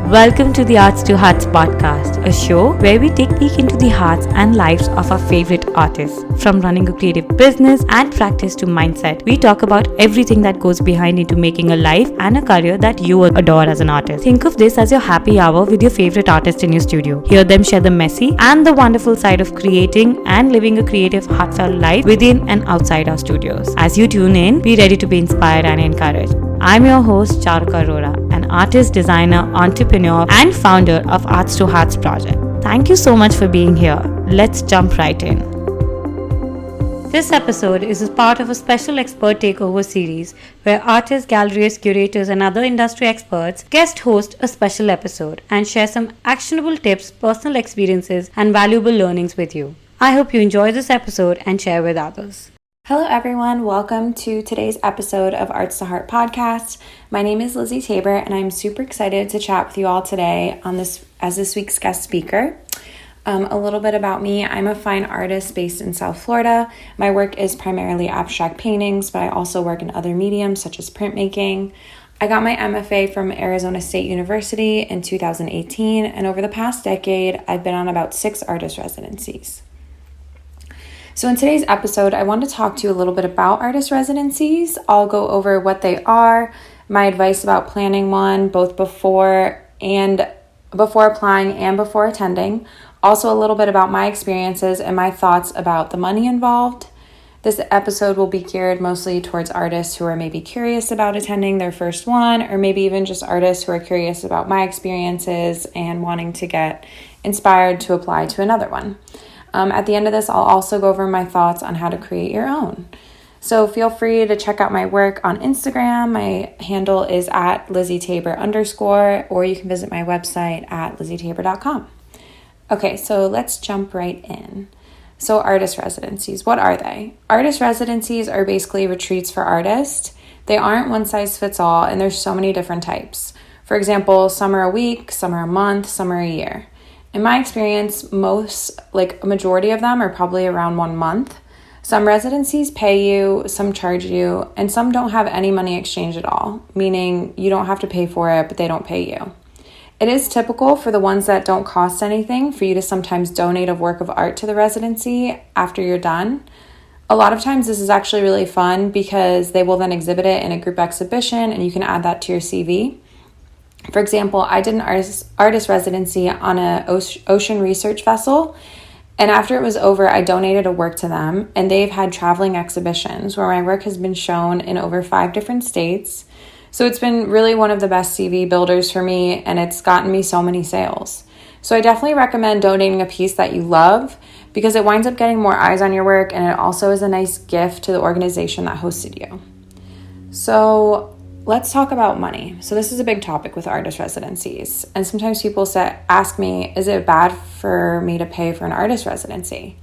Welcome to the Arts to Hearts podcast, a show where we take a peek into the hearts and lives of our favorite artists. From running a creative business and practice to mindset, we talk about everything that goes behind into making a life and a career that you adore as an artist. Think of this as your happy hour with your favorite artist in your studio. Hear them share the messy and the wonderful side of creating and living a creative, heartfelt life within and outside our studios. As you tune in, be ready to be inspired and encouraged. I'm your host, Charuka Arora, an artist, designer, entrepreneur, and founder of Arts to Hearts project. Thank you so much for being here. Let's jump right in. This episode is a part of a special expert takeover series where artists, gallerists, curators, and other industry experts guest host a special episode and share some actionable tips, personal experiences, and valuable learnings with you. I hope you enjoy this episode and share with others. Hello everyone, welcome to today's episode of Arts to Heart podcast. My name is Lizzy Taber and I'm super excited to chat with you all today on this week's guest speaker. A little bit about me. I'm a fine artist based in South Florida. My work is primarily abstract paintings, but I also work in other mediums such as printmaking. I got my MFA from Arizona State University in 2018, and over the past decade, I've been on about 6 artist residencies. So in today's episode, I want to talk to you a little bit about artist residencies. I'll go over what they are, my advice about planning one, both before applying and before attending. Also a little bit about my experiences and my thoughts about the money involved. This episode will be geared mostly towards artists who are maybe curious about attending their first one, or maybe even just artists who are curious about my experiences and wanting to get inspired to apply to another one. At the end of this, I'll also go over my thoughts on how to create your own. So feel free to check out my work on Instagram. My handle is at LizzyTaber_, or you can visit my website at LizzyTaber.com. Okay, so let's jump right in. So artist residencies, what are they? Artist residencies are basically retreats for artists. They aren't one size fits all, and there's so many different types. For example, some are a week, some are a month, some are a year. In my experience, a majority of them are probably around 1 month. Some residencies pay you, some charge you, and some don't have any money exchange at all, meaning you don't have to pay for it, but they don't pay you. It is typical for the ones that don't cost anything for you to sometimes donate a work of art to the residency after you're done. A lot of times this is actually really fun because they will then exhibit it in a group exhibition and you can add that to your CV. For example, I did an artist residency on an ocean research vessel, and after it was over, I donated a work to them, and they've had traveling exhibitions where my work has been shown in over 5 different states. So it's been really one of the best CV builders for me, and it's gotten me so many sales. So I definitely recommend donating a piece that you love because it winds up getting more eyes on your work, and it also is a nice gift to the organization that hosted you. So let's talk about money. So this is a big topic with artist residencies. And sometimes people ask me, is it bad for me to pay for an artist residency?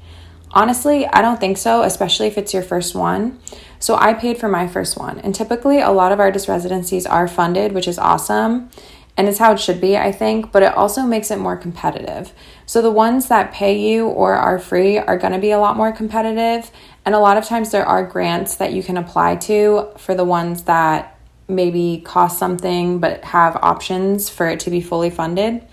Honestly, I don't think so, especially if it's your first one. So I paid for my first one. And typically a lot of artist residencies are funded, which is awesome. And it's how it should be, I think, but it also makes it more competitive. So the ones that pay you or are free are going to be a lot more competitive. And a lot of times there are grants that you can apply to for the ones that maybe cost something but have options for it to be fully funded.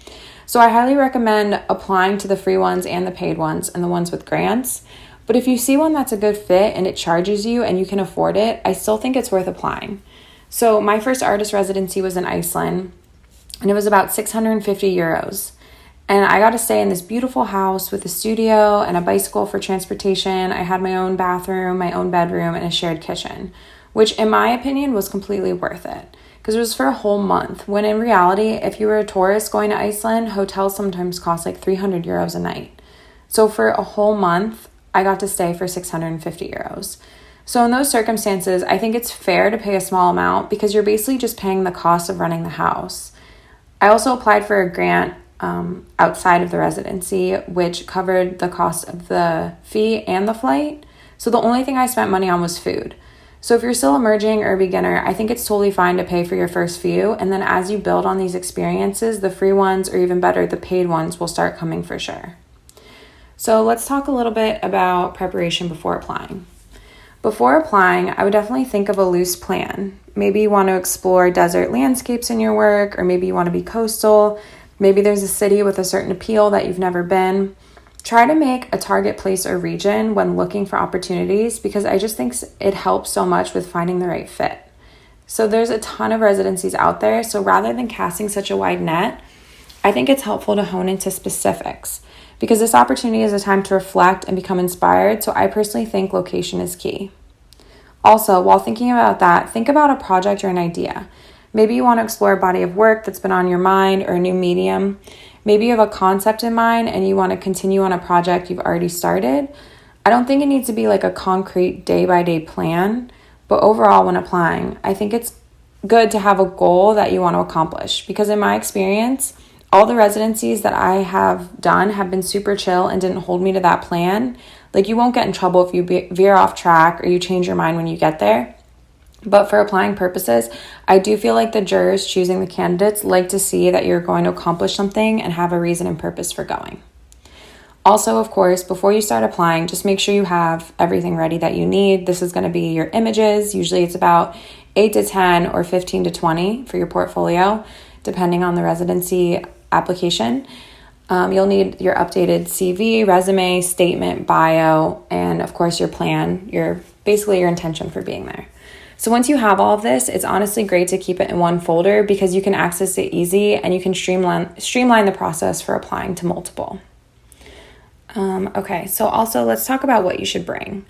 So I highly recommend applying to the free ones and the paid ones and the ones with grants. But if you see one that's a good fit and it charges you and you can afford it, I still think it's worth applying. So my first artist residency was in Iceland, and it was about 650 euros. And I got to stay in this beautiful house with a studio and a bicycle for transportation. I had my own bathroom, my own bedroom, and a shared kitchen, which in my opinion was completely worth it because it was for a whole month, when in reality, if you were a tourist going to Iceland, hotels sometimes cost like 300 euros a night. So for a whole month, I got to stay for 650 euros. So in those circumstances, I think it's fair to pay a small amount because you're basically just paying the cost of running the house. I also applied for a grant outside of the residency, which covered the cost of the fee and the flight. So the only thing I spent money on was food. So if you're still emerging or a beginner, I think it's totally fine to pay for your first few. And then as you build on these experiences, the free ones, or even better, the paid ones will start coming for sure. So let's talk a little bit about preparation before applying. Before applying, I would definitely think of a loose plan. Maybe you want to explore desert landscapes in your work, or maybe you want to be coastal. Maybe there's a city with a certain appeal that you've never been. Try to make a target place or region when looking for opportunities, because I just think it helps so much with finding the right fit. So there's a ton of residencies out there. So rather than casting such a wide net, I think it's helpful to hone into specifics, because this opportunity is a time to reflect and become inspired. So I personally think location is key. Also, while thinking about that, think about a project or an idea. Maybe you want to explore a body of work that's been on your mind, or a new medium. Maybe you have a concept in mind and you want to continue on a project you've already started. I don't think it needs to be like a concrete day-by-day plan, but overall when applying, I think it's good to have a goal that you want to accomplish, because in my experience, all the residencies that I have done have been super chill and didn't hold me to that plan. Like, you won't get in trouble if you veer off track or you change your mind when you get there. But for applying purposes, I do feel like the jurors choosing the candidates like to see that you're going to accomplish something and have a reason and purpose for going. Also, of course, before you start applying, just make sure you have everything ready that you need. This is going to be your images. Usually it's about 8 to 10 or 15 to 20 for your portfolio, depending on the residency application. You'll need your updated CV, resume, statement, bio, and of course your plan, basically your intention for being there. So once you have all of this, it's honestly great to keep it in one folder, because you can access it easy and you can streamline the process for applying to multiple. Okay, so also let's talk about what you should bring.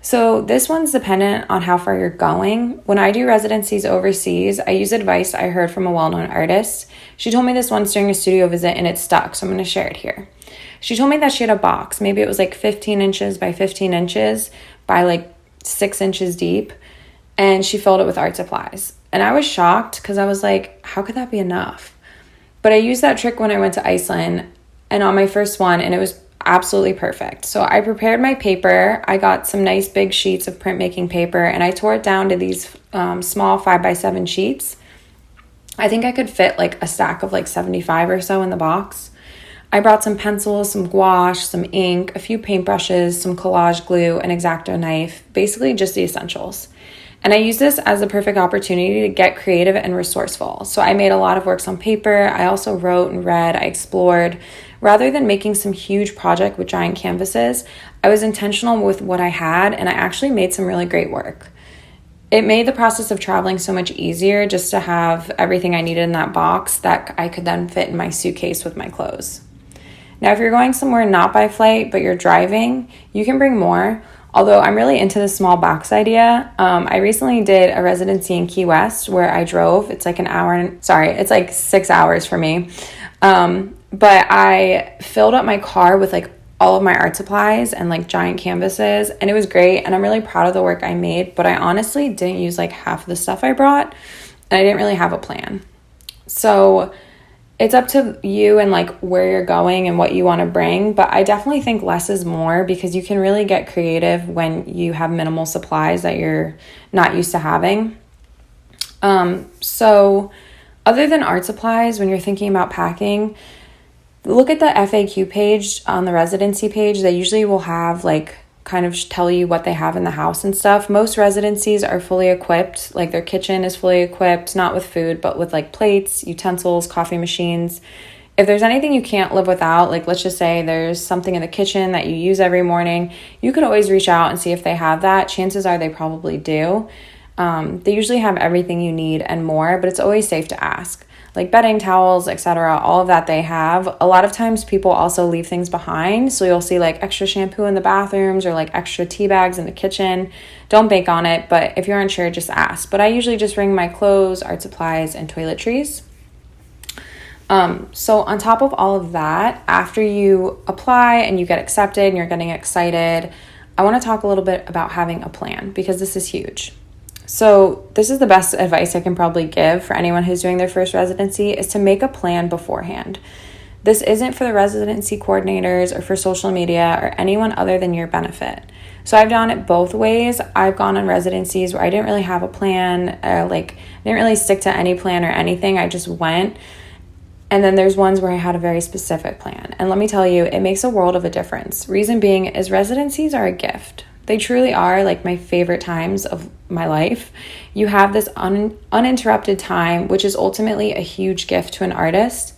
So this one's dependent on how far you're going. When I do residencies overseas, I use advice I heard from a well-known artist. She told me this once during a studio visit and it stuck, so I'm going to share it here. She told me that she had a box, maybe it was like 15 inches by 15 inches by like 6 inches deep, and she filled it with art supplies. And I was shocked, because I was like, how could that be enough? But I used that trick when I went to Iceland and on my first one, and it was absolutely perfect. So I prepared my paper. I got some nice big sheets of printmaking paper, and I tore it down to these small 5x7 sheets. I think I could fit like a stack of like 75 or so in the box. I brought some pencils, some gouache, some ink, a few paintbrushes, some collage glue, an X-Acto knife, basically just the essentials. And I used this as a perfect opportunity to get creative and resourceful. So I made a lot of works on paper. I also wrote and read. I explored. Rather than making some huge project with giant canvases, I was intentional with what I had, and I actually made some really great work. It made the process of traveling so much easier just to have everything I needed in that box that I could then fit in my suitcase with my clothes. Now, if you're going somewhere not by flight, but you're driving, you can bring more. Although I'm really into the small box idea. I recently did a residency in Key West where I drove. It's like it's like 6 hours for me. But I filled up my car with like all of my art supplies and like giant canvases, and it was great. And I'm really proud of the work I made, but I honestly didn't use like half of the stuff I brought, and I didn't really have a plan. So it's up to you and like where you're going and what you want to bring. But I definitely think less is more, because you can really get creative when you have minimal supplies that you're not used to having. So other than art supplies, when you're thinking about packing, look at the FAQ page on the residency page. They usually will have like kind of tell you what they have in the house and stuff. Most residencies are fully equipped, like their kitchen is fully equipped, not with food, but with like plates, utensils, coffee machines. If there's anything you can't live without, like let's just say there's something in the kitchen that you use every morning, you could always reach out and see if they have that. Chances are they probably do. They usually have everything you need and more, but it's always safe to ask. Like bedding, towels, etc., all of that they have. A lot of times people also leave things behind, so you'll see like extra shampoo in the bathrooms or like extra tea bags in the kitchen. Don't bank on it, but if you're unsure, just ask. But I usually just bring my clothes, art supplies, and toiletries. So on top of all of that, after you apply and you get accepted and you're getting excited, I want to talk a little bit about having a plan, because this is huge. So this is the best advice I can probably give for anyone who's doing their first residency, is to make a plan beforehand. This isn't for the residency coordinators or for social media or anyone other than your benefit. So I've done it both ways. I've gone on residencies where I didn't really have a plan, didn't really stick to any plan or anything. I just went. And then there's ones where I had a very specific plan. And let me tell you, it makes a world of a difference. Reason being is residencies are a gift. They truly are like my favorite times of my life. You have this uninterrupted time, which is ultimately a huge gift to an artist.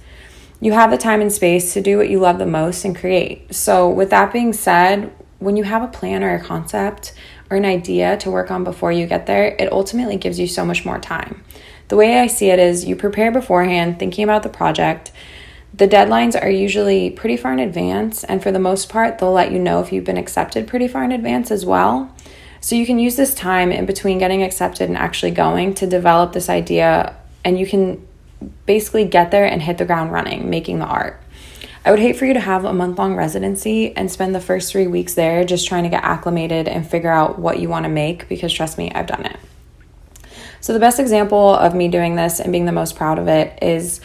You have the time and space to do what you love the most and create. So with that being said, when you have a plan or a concept or an idea to work on before you get there, it ultimately gives you so much more time. The way I see it is you prepare beforehand, thinking about the project. The deadlines are usually pretty far in advance, and for the most part, they'll let you know if you've been accepted pretty far in advance as well. So you can use this time in between getting accepted and actually going to develop this idea, and you can basically get there and hit the ground running, making the art. I would hate for you to have a month-long residency and spend the first 3 weeks there just trying to get acclimated and figure out what you want to make, because trust me, I've done it. So the best example of me doing this and being the most proud of it is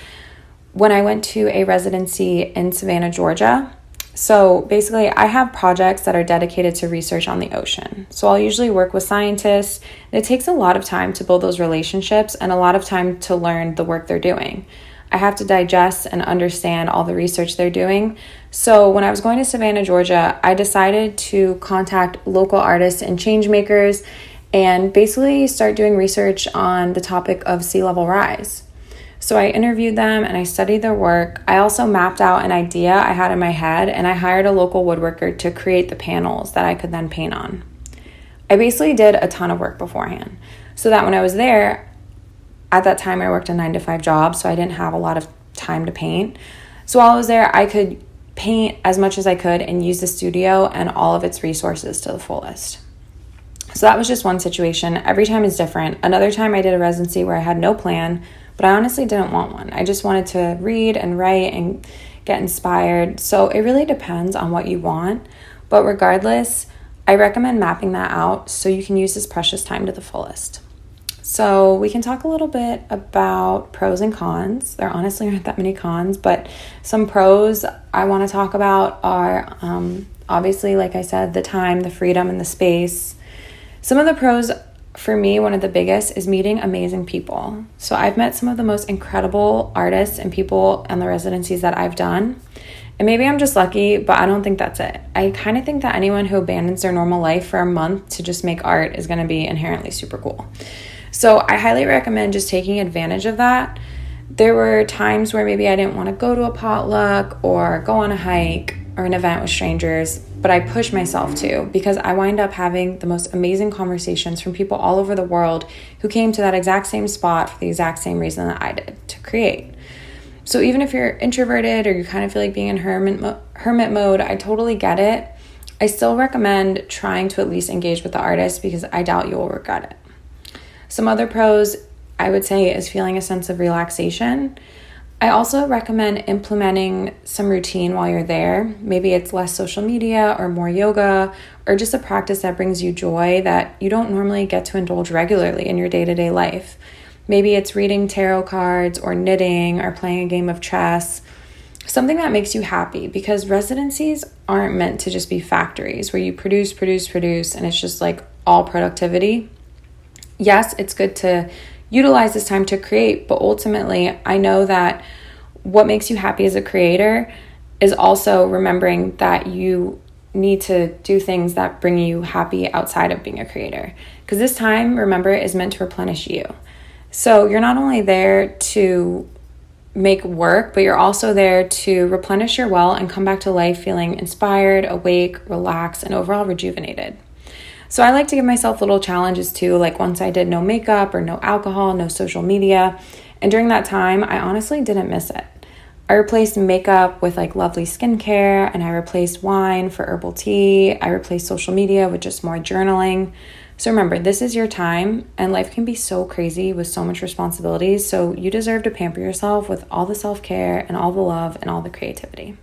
when I went to a residency in Savannah, Georgia. So basically, I have projects that are dedicated to research on the ocean. So I'll usually work with scientists, and it takes a lot of time to build those relationships and a lot of time to learn the work they're doing. I have to digest and understand all the research they're doing. So when I was going to Savannah, Georgia, I decided to contact local artists and change makers and basically start doing research on the topic of sea level rise. So I interviewed them and I studied their work. I also mapped out an idea I had in my head, and I hired a local woodworker to create the panels that I could then paint on. I basically did a ton of work beforehand so that when I was there, at that time I worked a 9-to-5 job, so I didn't have a lot of time to paint. So while I was there, I could paint as much as I could and use the studio and all of its resources to the fullest. So that was just one situation. Every time is different. Another time I did a residency where I had no plan, but I honestly didn't want one. I just wanted to read and write and get inspired. So it really depends on what you want. But regardless, I recommend mapping that out so you can use this precious time to the fullest. So we can talk a little bit about pros and cons. There honestly aren't that many cons, but some pros I want to talk about are obviously, like I said, the time, the freedom, and the space. Some of the pros for me, one of the biggest is meeting amazing people. So I've met some of the most incredible artists and people in the residencies that I've done. And maybe I'm just lucky, but I don't think that's it. I kind of think that anyone who abandons their normal life for a month to just make art is going to be inherently super cool. So I highly recommend just taking advantage of that. There were times where maybe I didn't want to go to a potluck or go on a hike or an event with strangers, but I pushed myself to, because I wind up having the most amazing conversations from people all over the world who came to that exact same spot for the exact same reason that I did, to create. So even if you're introverted or you kind of feel like being in hermit mode, I totally get it. I still recommend trying to at least engage with the artist, because I doubt you will regret it. Some other pros I would say is feeling a sense of relaxation. I also recommend implementing some routine while you're there. Maybe it's less social media or more yoga, or just a practice that brings you joy that you don't normally get to indulge regularly in your day-to-day life. Maybe it's reading tarot cards or knitting or playing a game of chess, something that makes you happy, because residencies aren't meant to just be factories where you produce, and it's just like all productivity. Yes, it's good to utilize this time to create, but ultimately I know that what makes you happy as a creator is also remembering that you need to do things that bring you happy outside of being a creator, because this time, remember, is meant to replenish you. So you're not only there to make work, but you're also there to replenish your well and come back to life feeling inspired, awake, relaxed, and overall rejuvenated. So I like to give myself little challenges too, like once I did no makeup or no alcohol, no social media. And during that time, I honestly didn't miss it. I replaced makeup with like lovely skincare, and I replaced wine for herbal tea. I replaced social media with just more journaling. So remember, this is your time, and life can be so crazy with so much responsibilities. So you deserve to pamper yourself with all the self-care and all the love and all the creativity.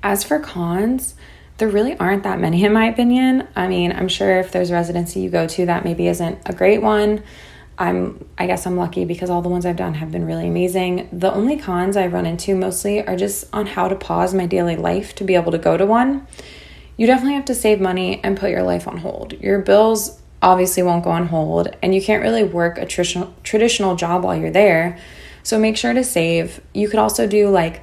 As for cons, there really aren't that many in my opinion. I mean, I'm sure if there's a residency you go to that maybe isn't a great one, I guess I'm lucky, because all the ones I've done have been really amazing. The only cons I run into mostly are just on how to pause my daily life to be able to go to one. You definitely have to save money and put your life on hold. Your bills obviously won't go on hold, and you can't really work a traditional job while you're there. So make sure to save. You could also do like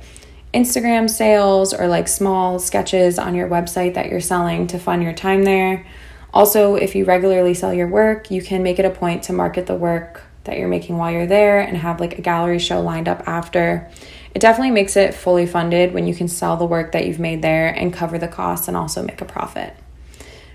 Instagram sales or like small sketches on your website that you're selling to fund your time there. Also, if you regularly sell your work, you can make it a point to market the work that you're making while you're there and have like a gallery show lined up after. It definitely makes it fully funded when you can sell the work that you've made there and cover the costs and also make a profit.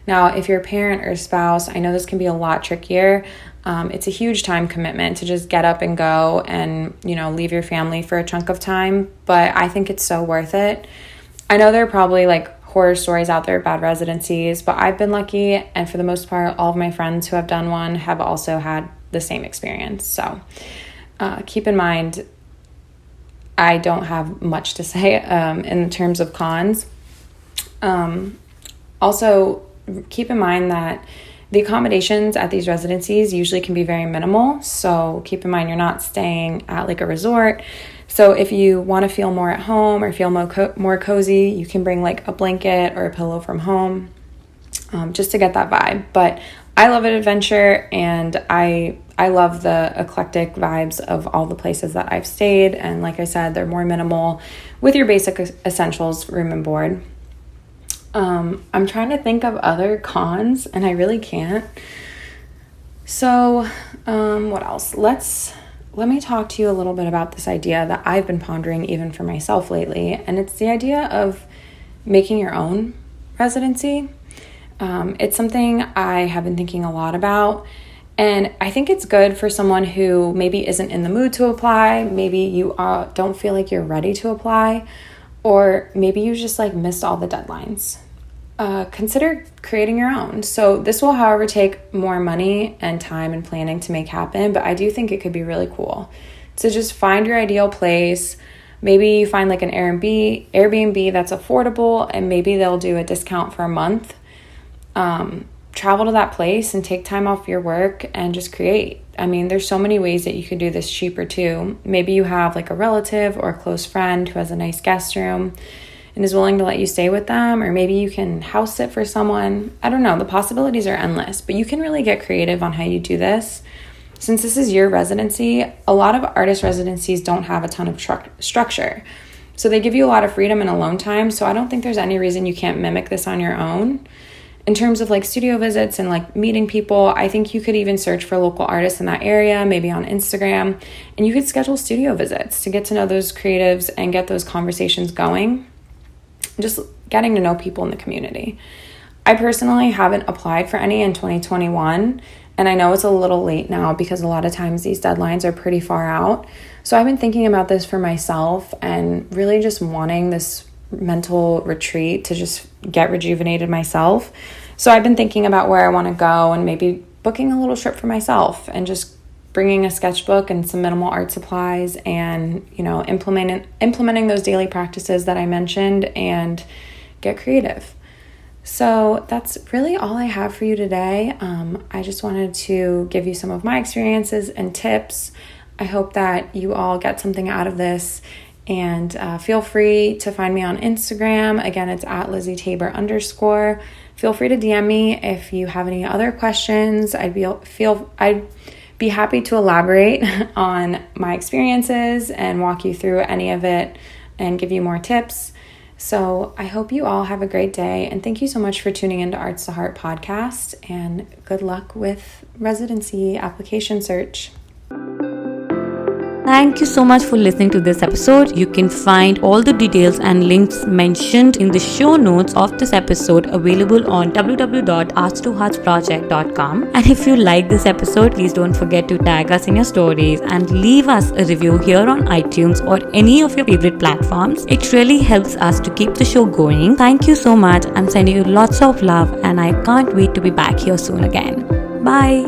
Now, if you're a parent or a spouse, I know this can be a lot trickier. It's a huge time commitment to just get up and go and, leave your family for a chunk of time, but I think it's so worth it. I know there are probably like horror stories out there about residencies, but I've been lucky, and for the most part, all of my friends who have done one have also had the same experience. So keep in mind, I don't have much to say in terms of cons. Also, keep in mind that the accommodations at these residencies usually can be very minimal. So keep in mind you're not staying at like a resort. So if you want to feel more at home or feel more cozy, you can bring like a blanket or a pillow from home just to get that vibe. But I love an adventure, and I love the eclectic vibes of all the places that I've stayed. And like I said, they're more minimal with your basic essentials, room and board. I'm trying to think of other cons, and I really can't. So, what else? Let me talk to you a little bit about this idea that I've been pondering even for myself lately, and it's the idea of making your own residency. It's something I have been thinking a lot about, and I think it's good for someone who maybe isn't in the mood to apply, maybe you don't feel like you're ready to apply, or maybe you just like missed all the deadlines. Consider creating your own. So this will, however, take more money and time and planning to make happen, but I do think it could be really cool. So just find your ideal place. Maybe you find like an Airbnb that's affordable, and maybe they'll do a discount for a month. Travel to that place and take time off your work and just create. I mean, there's so many ways that you could do this cheaper too. Maybe you have like a relative or a close friend who has a nice guest room and is willing to let you stay with them, or maybe you can house sit for someone. I don't know, the possibilities are endless, but you can really get creative on how you do this. Since this is your residency, a lot of artist residencies don't have a ton of structure. So they give you a lot of freedom and alone time, so I don't think there's any reason you can't mimic this on your own. In terms of like studio visits and like meeting people, I think you could even search for local artists in that area, maybe on Instagram, and you could schedule studio visits to get to know those creatives and get those conversations going. Just getting to know people in the community. I personally haven't applied for any in 2021, and I know it's a little late now because a lot of times these deadlines are pretty far out. So I've been thinking about this for myself and really just wanting this mental retreat to just get rejuvenated myself. So I've been thinking about where I want to go and maybe booking a little trip for myself and just bringing a sketchbook and some minimal art supplies and, implementing those daily practices that I mentioned and get creative. So that's really all I have for you today. I just wanted to give you some of my experiences and tips. I hope that you all get something out of this. And feel free to find me on Instagram. Again, it's at Lizzy Taber _ Feel free to DM me if you have any other questions. I'd be happy to elaborate on my experiences and walk you through any of it and give you more tips. So I hope you all have a great day. And thank you so much for tuning into Arts to Heart podcast. And good luck with residency application search. Thank you so much for listening to this episode. You can find all the details and links mentioned in the show notes of this episode available on www.arts2heartsproject.com. And if you like this episode, please don't forget to tag us in your stories and leave us a review here on iTunes or any of your favorite platforms. It really helps us to keep the show going. Thank you so much. I'm sending you lots of love, and I can't wait to be back here soon again. Bye.